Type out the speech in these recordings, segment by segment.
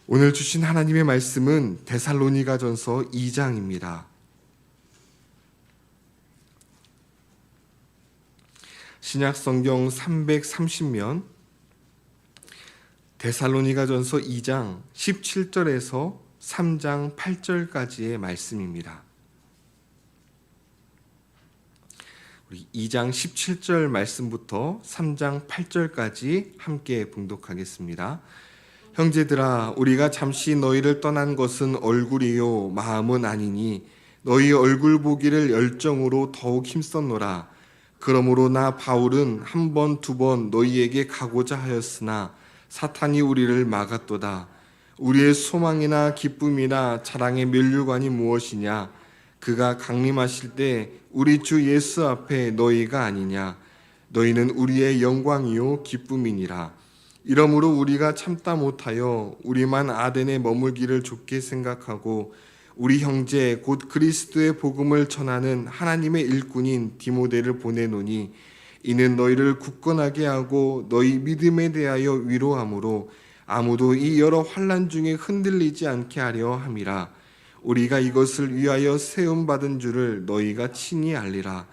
오늘 주신 하나님의 말씀은 데살로니가전서 2장입니다. 신약성경 330면 데살로니가전서 2장 17절에서 3장 8절까지의 말씀입니다. 우리 2장 17절 말씀부터 3장 8절까지 함께 봉독하겠습니다. 형제들아, 우리가 잠시 너희를 떠난 것은 얼굴이요 마음은 아니니 너희 얼굴 보기를 열정으로 더욱 힘썼노라. 그러므로 나 바울은 한 번, 두 번 너희에게 가고자 하였으나 사탄이 우리를 막았도다. 우리의 소망이나 기쁨이나 자랑의 면류관이 무엇이냐? 그가 강림하실 때 우리 주 예수 앞에 너희가 아니냐? 너희는 우리의 영광이요 기쁨이니라. 이러므로 우리가 참다 못하여 우리만 아덴에 머물기를 좋게 생각하고 우리 형제 곧 그리스도의 복음을 전하는 하나님의 일꾼인 디모데를 보내노니 이는 너희를 굳건하게 하고 너희 믿음에 대하여 위로함으로 아무도 이 여러 환난 중에 흔들리지 않게 하려 함이라. 우리가 이것을 위하여 세움받은 줄을 너희가 친히 알리라.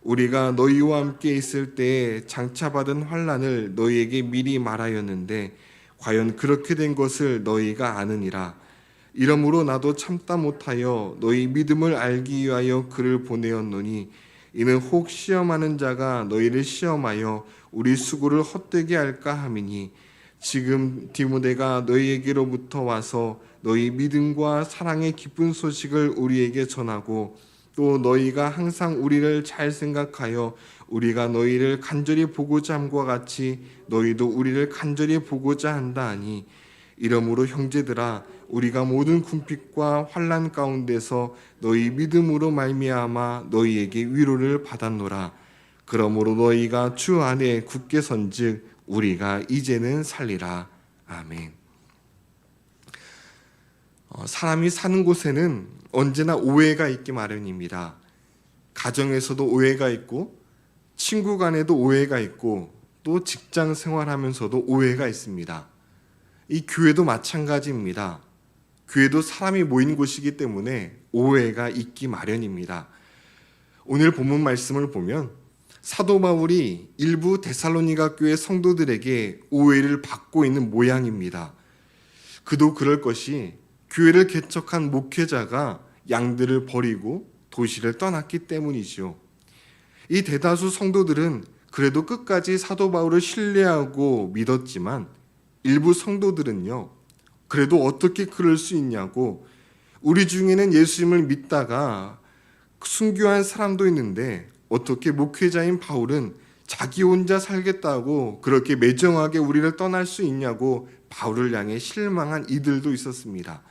우리가 너희와 함께 있을 때에 장차 받은 환난을 너희에게 미리 말하였는데 과연 그렇게 된 것을 너희가 아느니라. 이러므로 나도 참다 못하여 너희 믿음을 알기 위하여 그를 보내었노니 이는 혹 시험하는 자가 너희를 시험하여 우리 수고를 헛되게 할까 함이니 지금 디모데가 너희에게로부터 와서 너희 믿음과 사랑의 기쁜 소식을 우리에게 전하고 또 너희가 항상 우리를 잘 생각하여 우리가 너희를 간절히 보고자 함과 같이 너희도 우리를 간절히 보고자 한다 하니 이러므로 형제들아, 우리가 모든 궁핍과 환난 가운데서 너희 믿음으로 말미암아 너희에게 위로를 받았노라. 그러므로 너희가 주 안에 굳게 선즉 우리가 이제는 살리라. 아멘. 사람이 사는 곳에는 언제나 오해가 있기 마련입니다. 가정에서도 오해가 있고 친구 간에도 오해가 있고 또 직장 생활하면서도 오해가 있습니다. 이 교회도 마찬가지입니다. 교회도 사람이 모인 곳이기 때문에 오해가 있기 마련입니다. 오늘 본문 말씀을 보면 사도 바울이 일부 데살로니가 교회 성도들에게 오해를 받고 있는 모양입니다. 그도 그럴 것이 교회를 개척한 목회자가 양들을 버리고 도시를 떠났기 때문이죠. 이 대다수 성도들은 그래도 끝까지 사도 바울을 신뢰하고 믿었지만 일부 성도들은요, 그래도 어떻게 그럴 수 있냐고, 우리 중에는 예수님을 믿다가 순교한 사람도 있는데 어떻게 목회자인 바울은 자기 혼자 살겠다고 그렇게 매정하게 우리를 떠날 수 있냐고 바울을 향해 실망한 이들도 있었습니다.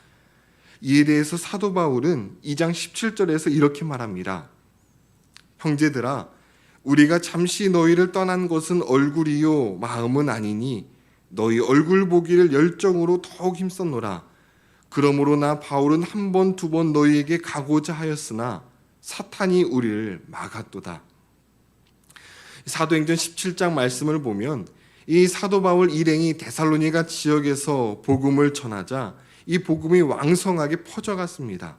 이에 대해서 사도 바울은 2장 17절에서 이렇게 말합니다. 형제들아, 우리가 잠시 너희를 떠난 것은 얼굴이요 마음은 아니니 너희 얼굴 보기를 열정으로 더욱 힘썼노라. 그러므로 나 바울은 한 번, 두 번 너희에게 가고자 하였으나 사탄이 우리를 막았도다. 사도행전 17장 말씀을 보면 이 사도 바울 일행이 데살로니가 지역에서 복음을 전하자 이 복음이 왕성하게 퍼져갔습니다.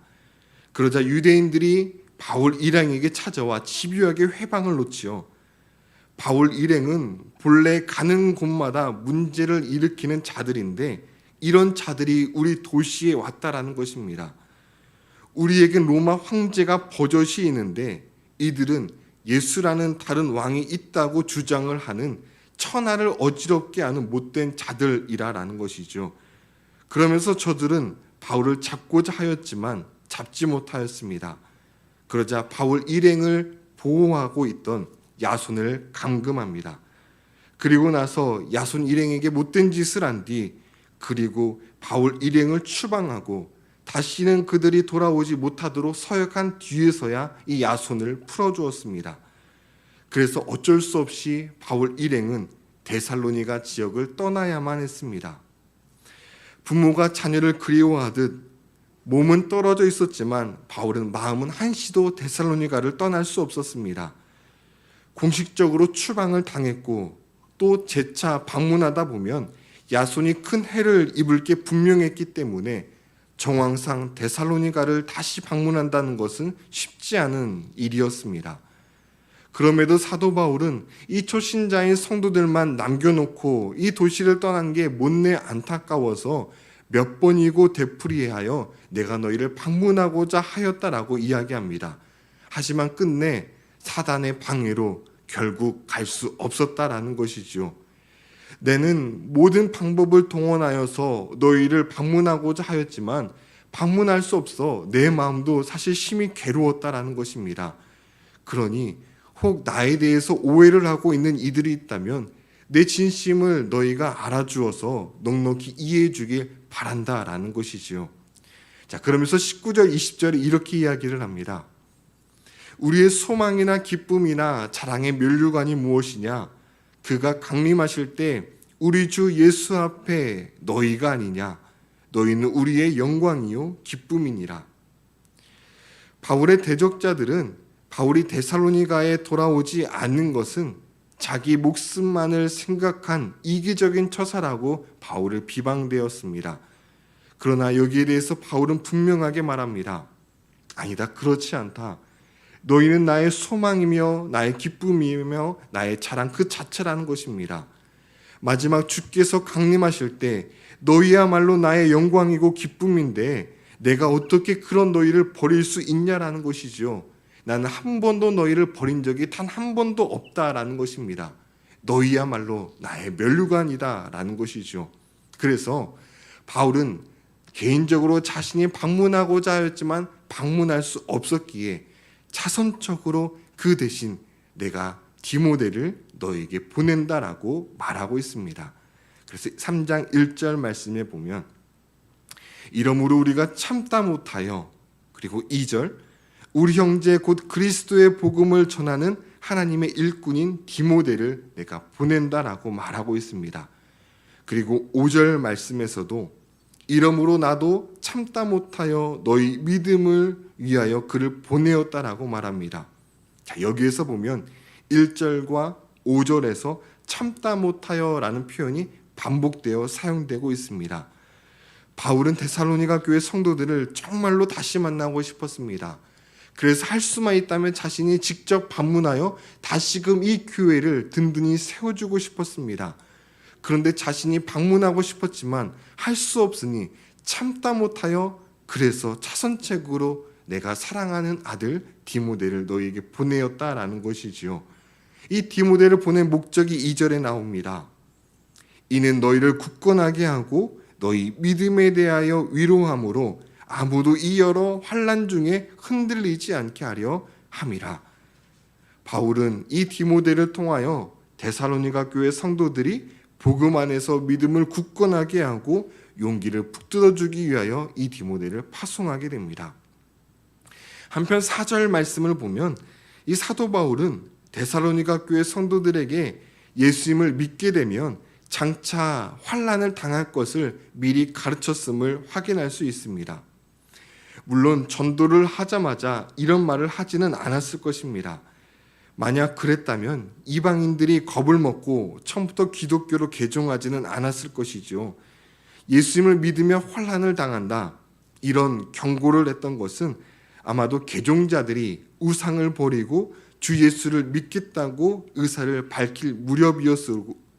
그러자 유대인들이 바울 일행에게 찾아와 집요하게 회방을 놓지요. 바울 일행은 본래 가는 곳마다 문제를 일으키는 자들인데 이런 자들이 우리 도시에 왔다라는 것입니다. 우리에겐 로마 황제가 버젓이 있는데 이들은 예수라는 다른 왕이 있다고 주장을 하는 천하를 어지럽게 하는 못된 자들이라는 것이죠. 그러면서 저들은 바울을 잡고자 하였지만 잡지 못하였습니다. 그러자 바울 일행을 보호하고 있던 야손을 감금합니다. 그리고 나서 야손 일행에게 못된 짓을 한 뒤 그리고 바울 일행을 추방하고 다시는 그들이 돌아오지 못하도록 서역한 뒤에서야 이 야손을 풀어주었습니다. 그래서 어쩔 수 없이 바울 일행은 데살로니가 지역을 떠나야만 했습니다. 부모가 자녀를 그리워하듯 몸은 떨어져 있었지만 바울은 마음은 한시도 데살로니가를 떠날 수 없었습니다. 공식적으로 추방을 당했고 또 재차 방문하다 보면 야손이 큰 해를 입을 게 분명했기 때문에 정황상 데살로니가를 다시 방문한다는 것은 쉽지 않은 일이었습니다. 그럼에도 사도 바울은 이 초신자인 성도들만 남겨놓고 이 도시를 떠난 게 못내 안타까워서 몇 번이고 되풀이하여 내가 너희를 방문하고자 하였다라고 이야기합니다. 하지만 끝내 사단의 방해로 결국 갈 수 없었다라는 것이죠. 내는 모든 방법을 동원하여서 너희를 방문하고자 하였지만 방문할 수 없어 내 마음도 사실 심히 괴로웠다라는 것입니다. 그러니 혹 나에 대해서 오해를 하고 있는 이들이 있다면 내 진심을 너희가 알아주어서 넉넉히 이해해 주길 바란다라는 것이지요. 자, 그러면서 19절, 20절에 이렇게 이야기를 합니다. 우리의 소망이나 기쁨이나 자랑의 면류관이 무엇이냐? 그가 강림하실 때 우리 주 예수 앞에 너희가 아니냐? 너희는 우리의 영광이요 기쁨이니라. 바울의 대적자들은 바울이 데살로니가에 돌아오지 않는 것은 자기 목숨만을 생각한 이기적인 처사라고 바울을 비방되었습니다. 그러나 여기에 대해서 바울은 분명하게 말합니다. 아니다, 그렇지 않다. 너희는 나의 소망이며 나의 기쁨이며 나의 자랑 그 자체라는 것입니다. 마지막 주께서 강림하실 때 너희야말로 나의 영광이고 기쁨인데 내가 어떻게 그런 너희를 버릴 수 있냐라는 것이죠. 나는 한 번도 너희를 버린 적이 단 한 번도 없다라는 것입니다. 너희야말로 나의 면류관이다라는 것이죠. 그래서 바울은 개인적으로 자신이 방문하고자 하였지만 방문할 수 없었기에 차선적으로 그 대신 내가 디모데를 너에게 보낸다라고 말하고 있습니다. 그래서 3장 1절 말씀에 보면 이러므로 우리가 참다 못하여, 그리고 2절 우리 형제 곧 그리스도의 복음을 전하는 하나님의 일꾼인 디모데를 내가 보낸다라고 말하고 있습니다. 그리고 5절 말씀에서도 이러므로 나도 참다 못하여 너희 믿음을 위하여 그를 보내었다라고 말합니다. 자, 여기에서 보면 1절과 5절에서 참다 못하여라는 표현이 반복되어 사용되고 있습니다. 바울은 데살로니가 교회 성도들을 정말로 다시 만나고 싶었습니다. 그래서 할 수만 있다면 자신이 직접 방문하여 다시금 이 교회를 든든히 세워주고 싶었습니다. 그런데 자신이 방문하고 싶었지만 할 수 없으니 참다 못하여 그래서 차선책으로 내가 사랑하는 아들 디모데를 너희에게 보내었다라는 것이지요. 이 디모데를 보낸 목적이 2절에 나옵니다. 이는 너희를 굳건하게 하고 너희 믿음에 대하여 위로함으로 아무도 이 여러 환난 중에 흔들리지 않게 하려 함이라. 바울은 이 디모데를 통하여 데살로니가 교회 성도들이 복음 안에서 믿음을 굳건하게 하고 용기를 북돋아주기 위하여 이 디모데를 파송하게 됩니다. 한편 4절 말씀을 보면 이 사도 바울은 데살로니가 교회 성도들에게 예수님을 믿게 되면 장차 환난을 당할 것을 미리 가르쳤음을 확인할 수 있습니다. 물론 전도를 하자마자 이런 말을 하지는 않았을 것입니다. 만약 그랬다면 이방인들이 겁을 먹고 처음부터 기독교로 개종하지는 않았을 것이죠. 예수님을 믿으며 환난을 당한다, 이런 경고를 했던 것은 아마도 개종자들이 우상을 버리고 주 예수를 믿겠다고 의사를 밝힐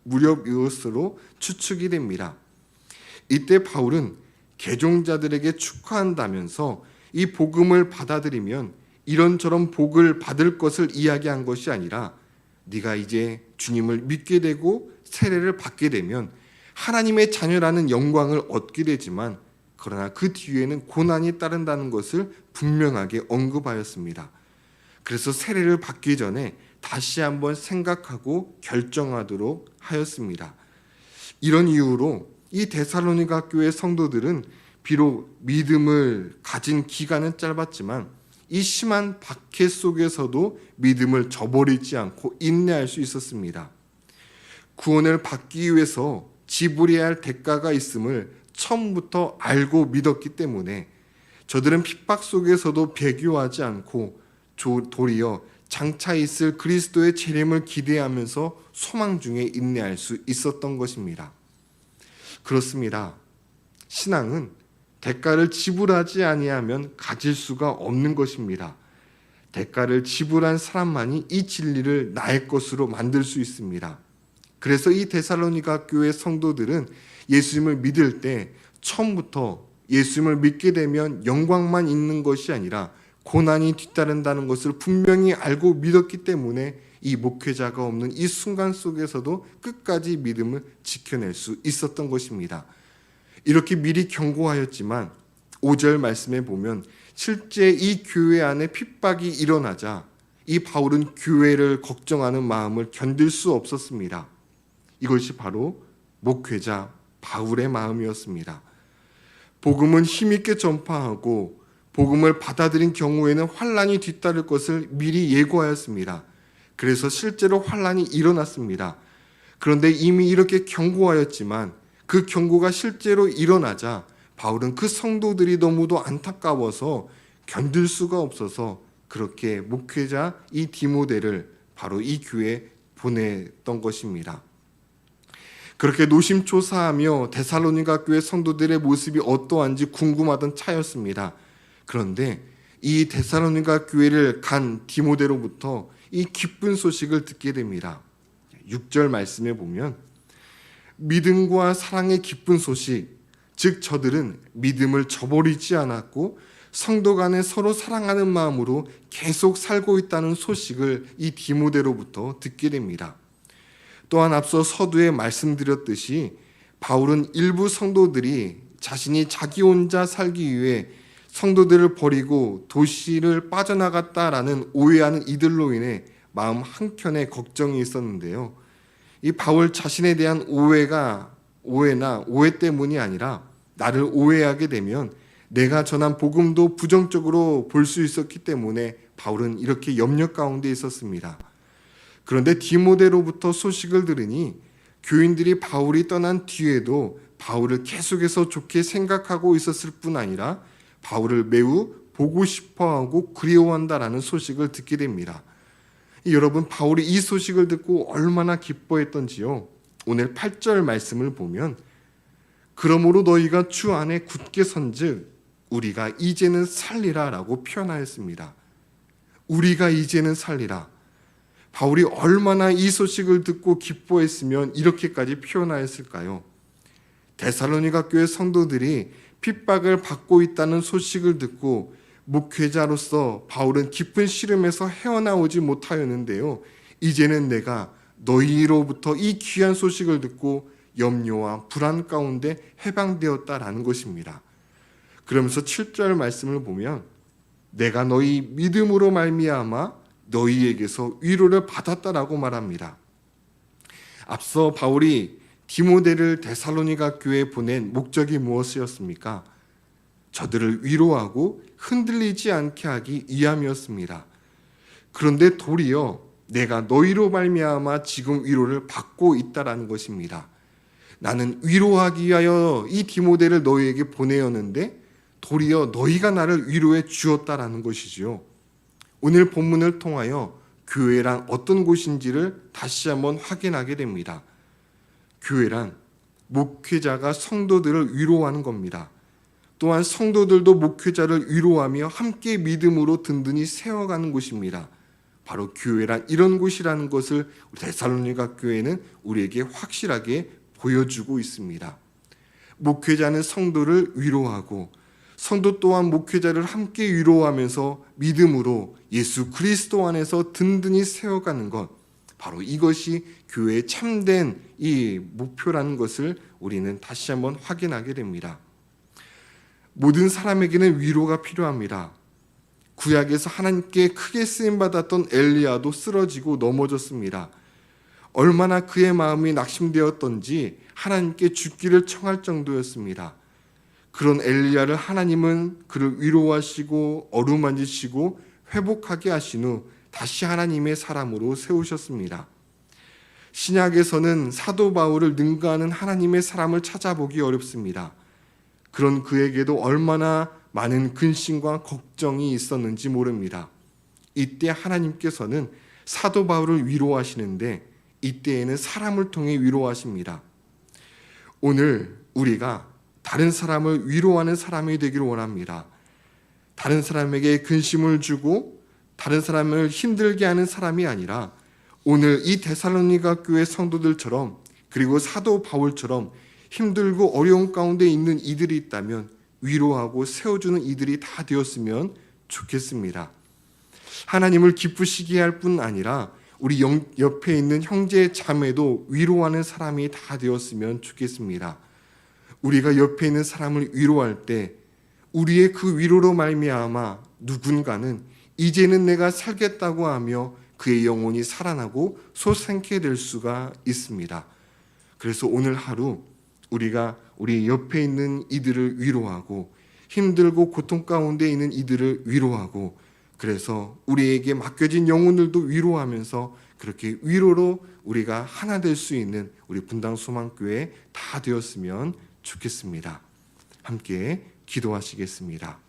무렵이었으로 추측이 됩니다. 이때 바울은 개종자들에게 축하한다면서 이 복음을 받아들이면 이런저런 복을 받을 것을 이야기한 것이 아니라 네가 이제 주님을 믿게 되고 세례를 받게 되면 하나님의 자녀라는 영광을 얻게 되지만 그러나 그 뒤에는 고난이 따른다는 것을 분명하게 언급하였습니다. 그래서 세례를 받기 전에 다시 한번 생각하고 결정하도록 하였습니다. 이런 이유로 이 데살로니가 교회 성도들은 비록 믿음을 가진 기간은 짧았지만 이 심한 박해 속에서도 믿음을 저버리지 않고 인내할 수 있었습니다. 구원을 받기 위해서 지불해야 할 대가가 있음을 처음부터 알고 믿었기 때문에 저들은 핍박 속에서도 배교하지 않고 도리어 장차 있을 그리스도의 재림을 기대하면서 소망 중에 인내할 수 있었던 것입니다. 그렇습니다. 신앙은 대가를 지불하지 아니하면 가질 수가 없는 것입니다. 대가를 지불한 사람만이 이 진리를 나의 것으로 만들 수 있습니다. 그래서 이 데살로니가 교회 성도들은 예수님을 믿을 때 처음부터 예수님을 믿게 되면 영광만 있는 것이 아니라 고난이 뒤따른다는 것을 분명히 알고 믿었기 때문에 이 목회자가 없는 이 순간 속에서도 끝까지 믿음을 지켜낼 수 있었던 것입니다. 이렇게 미리 경고하였지만 5절 말씀에 보면 실제 이 교회 안에 핍박이 일어나자 이 바울은 교회를 걱정하는 마음을 견딜 수 없었습니다. 이것이 바로 목회자 바울의 마음이었습니다. 복음은 힘있게 전파하고 복음을 받아들인 경우에는 환란이 뒤따를 것을 미리 예고하였습니다. 그래서 실제로 환란이 일어났습니다. 그런데 이미 이렇게 경고하였지만 그 경고가 실제로 일어나자 바울은 그 성도들이 너무도 안타까워서 견딜 수가 없어서 그렇게 목회자 이 디모데를 바로 이 교회에 보냈던 것입니다. 그렇게 노심초사하며 데살로니가 교회 성도들의 모습이 어떠한지 궁금하던 차였습니다. 그런데 이 데살로니가 교회를 간 디모데로부터 이 기쁜 소식을 듣게 됩니다. 6절 말씀에 보면 믿음과 사랑의 기쁜 소식, 즉 저들은 믿음을 저버리지 않았고 성도 간에 서로 사랑하는 마음으로 계속 살고 있다는 소식을 이 디모데로부터 듣게 됩니다. 또한 앞서 서두에 말씀드렸듯이 바울은 일부 성도들이 자신이 자기 혼자 살기 위해 성도들을 버리고 도시를 빠져나갔다라는 오해하는 이들로 인해 마음 한켠에 걱정이 있었는데요. 이 바울 자신에 대한 오해나 오해 때문이 아니라 나를 오해하게 되면 내가 전한 복음도 부정적으로 볼 수 있었기 때문에 바울은 이렇게 염려 가운데 있었습니다. 그런데 디모데로부터 소식을 들으니 교인들이 바울이 떠난 뒤에도 바울을 계속해서 좋게 생각하고 있었을 뿐 아니라 바울을 매우 보고 싶어하고 그리워한다라는 소식을 듣게 됩니다. 여러분, 바울이 이 소식을 듣고 얼마나 기뻐했던지요. 오늘 8절 말씀을 보면 그러므로 너희가 주 안에 굳게 선즉 우리가 이제는 살리라 라고 표현하였습니다. 우리가 이제는 살리라. 바울이 얼마나 이 소식을 듣고 기뻐했으면 이렇게까지 표현하였을까요? 데살로니가 교회 성도들이 핍박을 받고 있다는 소식을 듣고 목회자로서 바울은 깊은 시름에서 헤어나오지 못하였는데요. 이제는 내가 너희로부터 이 귀한 소식을 듣고 염려와 불안 가운데 해방되었다라는 것입니다. 그러면서 7절 말씀을 보면 내가 너희 믿음으로 말미암아 너희에게서 위로를 받았다라고 말합니다. 앞서 바울이 디모데를 데살로니가 교회에 보낸 목적이 무엇이었습니까? 저들을 위로하고 흔들리지 않게 하기 위함이었습니다. 그런데 도리어 내가 너희로 말미암아 지금 위로를 받고 있다라는 것입니다. 나는 위로하기 위하여 이 디모데를 너희에게 보내었는데 도리어 너희가 나를 위로해 주었다라는 것이지요. 오늘 본문을 통하여 교회란 어떤 곳인지를 다시 한번 확인하게 됩니다. 교회란 목회자가 성도들을 위로하는 겁니다. 또한 성도들도 목회자를 위로하며 함께 믿음으로 든든히 세워가는 곳입니다. 바로 교회란 이런 곳이라는 것을 데살로니가 교회는 우리에게 확실하게 보여주고 있습니다. 목회자는 성도를 위로하고 성도 또한 목회자를 함께 위로하면서 믿음으로 예수 그리스도 안에서 든든히 세워가는 것, 바로 이것이 교회의 참된 이 목표라는 것을 우리는 다시 한번 확인하게 됩니다. 모든 사람에게는 위로가 필요합니다. 구약에서 하나님께 크게 쓰임받았던 엘리야도 쓰러지고 넘어졌습니다. 얼마나 그의 마음이 낙심되었던지 하나님께 죽기를 청할 정도였습니다. 그런 엘리야를 하나님은 그를 위로하시고 어루만지시고 회복하게 하신 후 다시 하나님의 사람으로 세우셨습니다. 신약에서는 사도 바울을 능가하는 하나님의 사람을 찾아보기 어렵습니다. 그런 그에게도 얼마나 많은 근심과 걱정이 있었는지 모릅니다. 이때 하나님께서는 사도 바울을 위로하시는데 이때에는 사람을 통해 위로하십니다. 오늘 우리가 다른 사람을 위로하는 사람이 되기를 원합니다. 다른 사람에게 근심을 주고 다른 사람을 힘들게 하는 사람이 아니라 오늘 이 데살로니가 교회 성도들처럼 그리고 사도 바울처럼 힘들고 어려운 가운데 있는 이들이 있다면 위로하고 세워주는 이들이 다 되었으면 좋겠습니다. 하나님을 기쁘시게 할 뿐 아니라 우리 옆에 있는 형제 자매도 위로하는 사람이 다 되었으면 좋겠습니다. 우리가 옆에 있는 사람을 위로할 때 우리의 그 위로로 말미암아 누군가는 이제는 내가 살겠다고 하며 그의 영혼이 살아나고 솟생케 될 수가 있습니다. 그래서 오늘 하루 우리가 우리 옆에 있는 이들을 위로하고 힘들고 고통 가운데 있는 이들을 위로하고 그래서 우리에게 맡겨진 영혼들도 위로하면서 그렇게 위로로 우리가 하나 될 수 있는 우리 분당 소망교회 다 되었으면 좋겠습니다. 함께 기도하시겠습니다.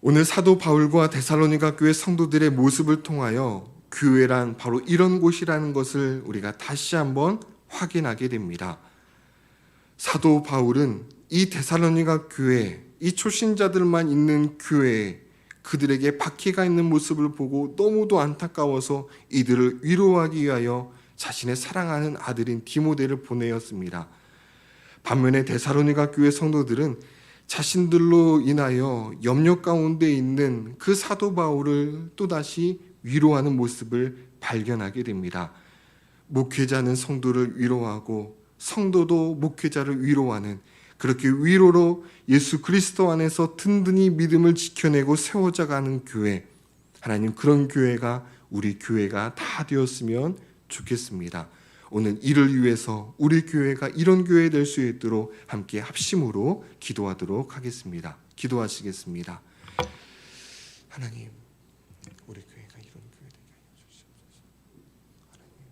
오늘 사도 바울과 데살로니가 교회 성도들의 모습을 통하여 교회란 바로 이런 곳이라는 것을 우리가 다시 한번 확인하게 됩니다. 사도 바울은 이 데살로니가 교회, 이 초신자들만 있는 교회에 그들에게 박해가 있는 모습을 보고 너무도 안타까워서 이들을 위로하기 위하여 자신의 사랑하는 아들인 디모데를 보내었습니다. 반면에 데살로니가 교회 성도들은 자신들로 인하여 염려 가운데 있는 그 사도 바울을 또다시 위로하는 모습을 발견하게 됩니다. 목회자는 성도를 위로하고 성도도 목회자를 위로하는 그렇게 위로로 예수 그리스도 안에서 든든히 믿음을 지켜내고 세워져가는 교회, 하나님 그런 교회가 우리 교회가 다 되었으면 좋겠습니다. 오늘 이를 위해서 우리 교회가 이런 교회 될 수 있도록 함께 합심으로 기도하도록 하겠습니다. 기도하시겠습니다. 하나님, 우리 교회가 이런 교회 되게 하여 주시옵소서. 하나님,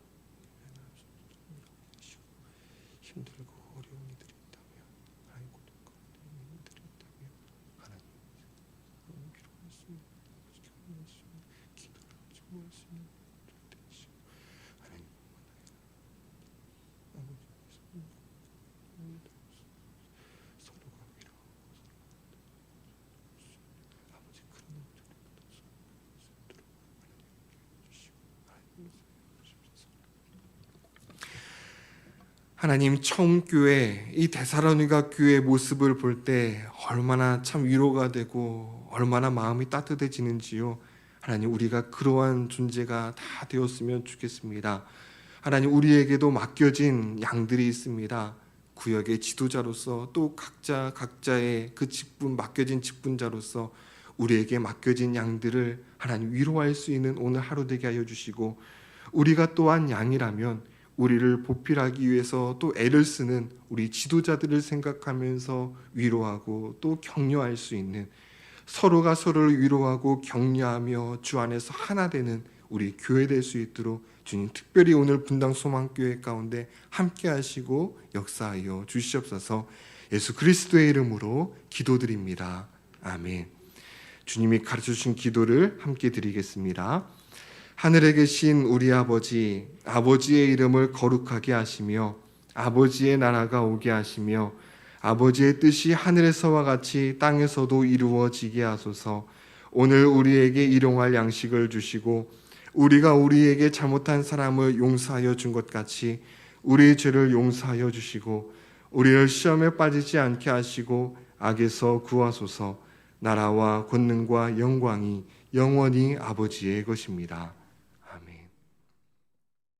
힘들고 어려운 이들이 있다면, 하나님 고통 가운데 있는 이들이 있다면, 하나님 위로할 수 있는, 격려할 수 있는, 기도를 증거할 수 있는 되시고, 하나님 서로가 위로하고 아버지 그런 하나님 처음 교회 이 데살로니가 교회의 모습을 볼 때 얼마나 참 위로가 되고 얼마나 마음이 따뜻해지는지요. 하나님 우리가 그러한 존재가 다 되었으면 좋겠습니다. 하나님 우리에게도 맡겨진 양들이 있습니다. 구역의 지도자로서 또 각자의 그 직분 맡겨진 직분자로서 우리에게 맡겨진 양들을 하나님 위로할 수 있는 오늘 하루 되게 하여 주시고 우리가 또한 양이라면 우리를 보필하기 위해서 또 애를 쓰는 우리 지도자들을 생각하면서 위로하고 또 격려할 수 있는 서로가 서로를 위로하고 격려하며 주 안에서 하나 되는 우리 교회 될 수 있도록 주님 특별히 오늘 분당 소망교회 가운데 함께 하시고 역사하여 주시옵소서. 예수 그리스도의 이름으로 기도드립니다. 아멘. 주님이 가르쳐주신 기도를 함께 드리겠습니다. 하늘에 계신 우리 아버지, 아버지의 이름을 거룩하게 하시며 아버지의 나라가 오게 하시며 아버지의 뜻이 하늘에서와 같이 땅에서도 이루어지게 하소서. 오늘 우리에게 일용할 양식을 주시고 우리가 우리에게 잘못한 사람을 용서하여 준 것 같이 우리의 죄를 용서하여 주시고 우리를 시험에 빠지지 않게 하시고 악에서 구하소서. 나라와 권능과 영광이 영원히 아버지의 것입니다.